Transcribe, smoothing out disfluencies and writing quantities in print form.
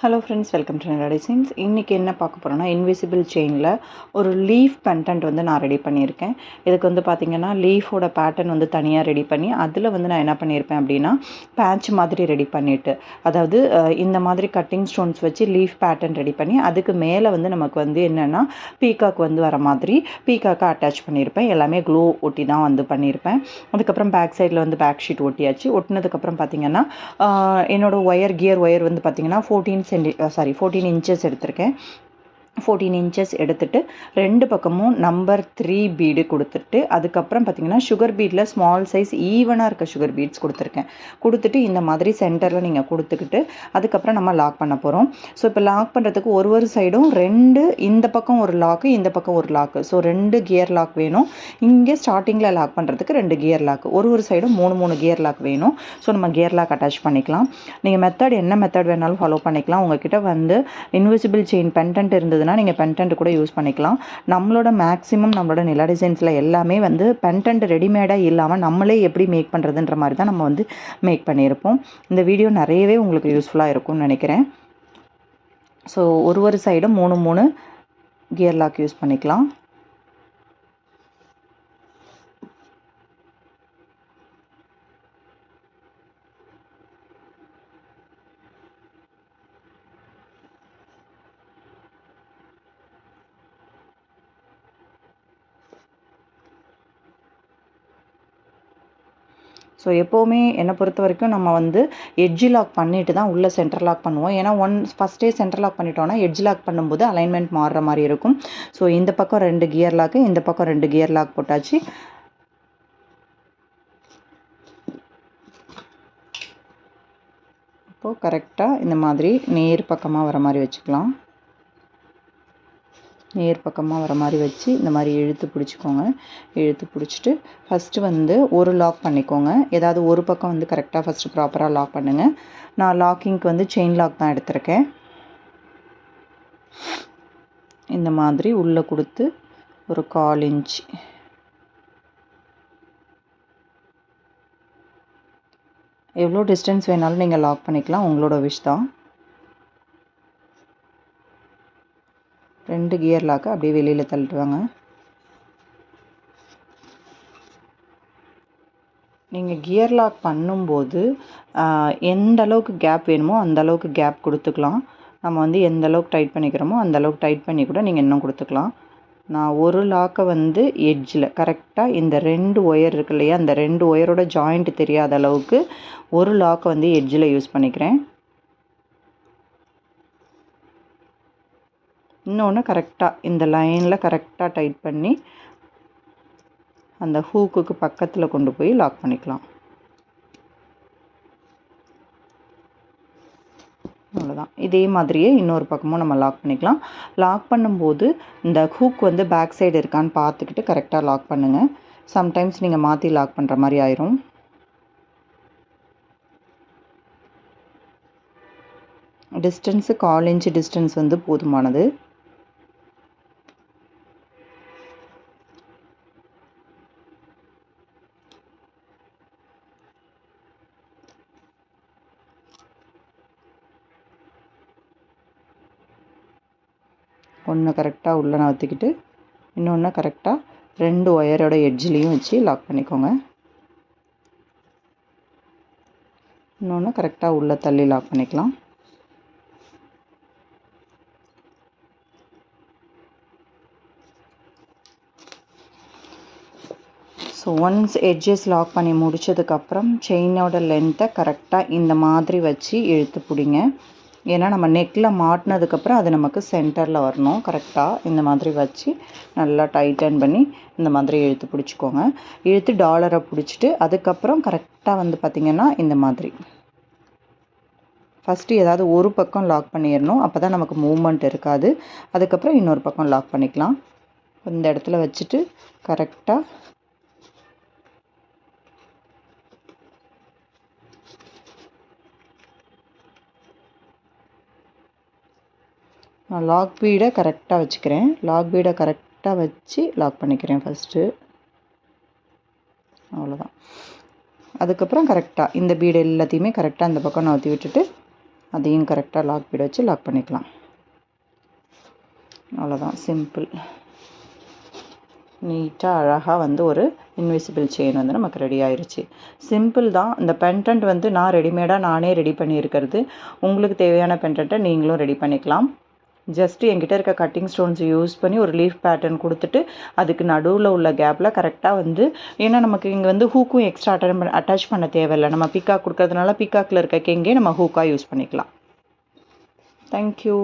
Hello friends, welcome to Nella designs. இன்றைக்கி என்ன பார்க்க போகிறோன்னா, இன்விசிபிள் செயினில் ஒரு லீஃப் பெண்டன்ட் வந்து நான் ரெடி பண்ணியிருக்கேன். இதுக்கு வந்து பார்த்திங்கன்னா லீஃபோட பேட்டர்ன் வந்து தனியாக ரெடி பண்ணி அதில் வந்து நான் என்ன பண்ணியிருப்பேன் அப்படின்னா பேட்ச் மாதிரி ரெடி பண்ணிவிட்டு, அதாவது இந்த மாதிரி கட்டிங் ஸ்டோன்ஸ் வச்சு லீஃப் பேட்டர்ன் ரெடி பண்ணி அதுக்கு மேலே வந்து நமக்கு வந்து என்னென்னா பீகாக் வந்து வர மாதிரி பீகாக்கை அட்டாச் பண்ணியிருப்பேன். எல்லாமே க்ளூ ஒட்டி தான் வந்து பண்ணியிருப்பேன். அதுக்கப்புறம் பேக் சைடில் வந்து பேக் ஷீட் ஒட்டியாச்சு. ஒட்டினதுக்கப்புறம் பார்த்திங்கன்னா என்னோடய கியர் ஒயர் வந்து பார்த்திங்கன்னா 14 இன்ச்சஸ் எடுத்திருக்கேன். 14 இன்ச்சஸ் எடுத்துகிட்டு ரெண்டு பக்கமும் நம்பர் 3 பீடு கொடுத்துட்டு, அதுக்கப்புறம் பார்த்திங்கன்னா சுகர் பீடில் ஸ்மால் சைஸ் ஈவனாக இருக்க சுகர் பீட்ஸ் கொடுத்துட்டு இந்த மாதிரி சென்டரில் நீங்கள் கொடுத்துக்கிட்டு அதுக்கப்புறம் நம்ம லாக் பண்ண போகிறோம். ஸோ இப்போ லாக் பண்ணுறதுக்கு ஒரு சைடும் இந்த பக்கம் ஒரு லாக்கு, இந்த பக்கம் ஒரு லாக்கு. ஸோ 2 கியர் லாக் வேணும். இங்கே ஸ்டார்டிங்கில் லாக் பண்ணுறதுக்கு 2 கியர் லாக், ஒரு சைடும் 3 கியர் லாக் வேணும். ஸோ நம்ம கியர் லாக் அட்டாச் பண்ணிக்கலாம். நீங்கள் என்ன மெத்தட் வேணாலும் ஃபாலோ பண்ணிக்கலாம். உங்ககிட்ட வந்து இன்விசிபிள் செயின் பெண்டன்ட் இருந்தது நீங்கள் பெண்டன்ட் கூட யூஸ் பண்ணிக்கலாம். நம்மளோட நிலா டிசைன்ஸில் எல்லாமே வந்து பெண்டன்ட் ரெடிமேடாக இல்லாமல் நம்மளே எப்படி மேக் பண்ணுறதுன்ற மாதிரி தான் நம்ம வந்து மேக் பண்ணியிருப்போம். இந்த வீடியோ நிறையவே உங்களுக்கு யூஸ்ஃபுல்லாக இருக்கும்னு நினைக்கிறேன். ஸோ ஒரு சைடும் 3 கியர் லாக் யூஸ் பண்ணிக்கலாம். ஸோ எப்போவுமே என்னை பொறுத்த வரைக்கும் நம்ம வந்து எட்ஜி லாக் பண்ணிவிட்டு தான் உள்ளே சென்டர் லாக் பண்ணுவோம். ஏன்னா ஃபஸ்ட்டே சென்டர் லாக் பண்ணிட்டோன்னா எட்ஜ் லாக் பண்ணும்போது அலைன்மெண்ட் மாறுற மாதிரி இருக்கும். ஸோ இந்த பக்கம் 2 கியர் லாக்கு, இந்த பக்கம் 2 கியர் லாக் போட்டாச்சு. இப்போது கரெக்டாக இந்த மாதிரி நேர் பக்கமாக வர மாதிரி வச்சுக்கலாம். நேர் பக்கமாக வர மாதிரி வச்சு இந்த மாதிரி இழுத்து பிடிச்சிக்கோங்க. இழுத்து பிடிச்சிட்டு ஃபஸ்ட்டு வந்து ஒரு லாக் பண்ணிக்கோங்க. ஏதாவது ஒரு பக்கம் வந்து கரெக்டாக ஃபஸ்ட்டு ப்ராப்பராக லாக் பண்ணுங்கள். நான் லாக்கிங்க்கு வந்து செயின் லாக் தான் எடுத்திருக்கேன். இந்த மாதிரி உள்ளே கொடுத்து ஒரு 1/4 இன்ச் எவ்வளோ டிஸ்டன்ஸ் வேணாலும் நீங்கள் லாக் பண்ணிக்கலாம், உங்களோட விஷ் தான். 2 கியர் லாக்கை அப்படியே வெளியில் தள்ளிட்டு வாங்க. நீங்கள் கியர் லாக் பண்ணும்போது எந்த அளவுக்கு கேப் வேணுமோ அந்த அளவுக்கு கேப் கொடுத்துக்கலாம். நம்ம வந்து எந்த அளவுக்கு டைட் பண்ணிக்கிறோமோ அந்த அளவுக்கு டைட் பண்ணி கூட நீங்கள் இன்னும் கொடுத்துக்கலாம். நான் ஒரு லாக்கை வந்து எட்ஜில் கரெக்டாக இந்த 2 ஒயர் இருக்கு இல்லையா, அந்த 2 ஒயரோட ஜாயிண்ட் தெரியாத அளவுக்கு ஒரு லாக்கை வந்து எட்ஜில் யூஸ் பண்ணிக்கிறேன். இன்னொன்று கரெக்டாக இந்த லைனில் கரெக்டாக டைட் பண்ணி அந்த ஹூக்குக்கு பக்கத்தில் கொண்டு போய் லாக் பண்ணிக்கலாம். அவ்வளோதான். இதே மாதிரியே இன்னொரு பக்கமும் நம்ம லாக் பண்ணிக்கலாம். லாக் பண்ணும்போது இந்த ஹூக் வந்து பேக் சைடு இருக்கான்னு பார்த்துக்கிட்டு கரெக்டாக லாக் பண்ணுங்கள். சம்டைம்ஸ் நீங்கள் மாற்றி லாக் பண்ணுற மாதிரி ஆயிரும். டிஸ்டன்ஸு 1/4 இன்ச் டிஸ்டன்ஸ் வந்து போதுமானது. ஒன்று கரெக்டாக உள்ளே நகர்த்திக்கிட்டு இன்னொன்று கரெக்டாக 2 ஒயரோட எட்ஜ்லேயும் வச்சு லாக் பண்ணிக்கோங்க. இன்னொன்று கரெக்டாக உள்ளே தள்ளி லாக் பண்ணிக்கலாம். ஸோ ஒன்ஸ் எட்ஜஸ் லாக் பண்ணி முடித்ததுக்கப்புறம் செயினோட லென்த்தை கரெக்டாக இந்த மாதிரி வச்சு இழுத்து பிடிங்க. ஏன்னா நம்ம நெக்கில் மாட்டினதுக்கப்புறம் அது நமக்கு சென்டரில் வரணும். கரெக்டாக இந்த மாதிரி வச்சு நல்லா டைட்டன் பண்ணி இந்த மாதிரி இழுத்து பிடிச்சிக்கோங்க. இழுத்து டாலரை பிடிச்சிட்டு அதுக்கப்புறம் கரெக்டாக வந்து பார்த்திங்கன்னா இந்த மாதிரி ஃபஸ்ட்டு ஏதாவது ஒரு பக்கம் லாக் பண்ணிடணும். அப்போ தான் நமக்கு மூவ்மெண்ட் இருக்காது. அதுக்கப்புறம் இன்னொரு பக்கம் லாக் பண்ணிக்கலாம். இந்த இடத்துல வச்சுட்டு கரெக்டாக நான் லாக் பீடை கரெக்டாக வச்சுக்கிறேன். லாக் பீடை கரெக்டாக வச்சு லாக் பண்ணிக்கிறேன் ஃபஸ்ட்டு. அவ்வளோதான். அதுக்கப்புறம் கரெக்டாக இந்த பீடு எல்லாத்தையுமே கரெக்டாக அந்த பக்கம் நகர்த்தி விட்டுட்டு அதையும் கரெக்டாக லாக் பீட் வச்சு லாக் பண்ணிக்கலாம். அவ்வளோதான், சிம்பிள். நீட்டாக அழகாக வந்து ஒரு இன்விசிபிள் செயின் வந்து நமக்கு ரெடி ஆயிருச்சு. சிம்பிள் தான். இந்த பெண்டன்ட் வந்து நான் ரெடிமேடாக நானே ரெடி பண்ணியிருக்கிறது. உங்களுக்கு தேவையான பெண்டன்ட்டை நீங்களும் ரெடி பண்ணிக்கலாம். ஜஸ்ட்டு என்கிட்ட இருக்க கட்டிங் ஸ்டோன்ஸ் யூஸ் பண்ணி ஒரு லீஃப் பேட்டர்ன் கொடுத்துட்டு அதுக்கு நடுவில் உள்ள கேப்பில் கரெக்டாக வந்து, ஏன்னா நமக்கு இங்கே வந்து ஹூக்கும் எக்ஸ்ட்ரா அட்டாச் பண்ண தேவையில்லை. நம்ம பீகாக் கொடுக்கறதுனால பீகாக்கில் இருக்க கெங்கே நம்ம ஹூக்காக யூஸ் பண்ணிக்கலாம். தேங்க்யூ.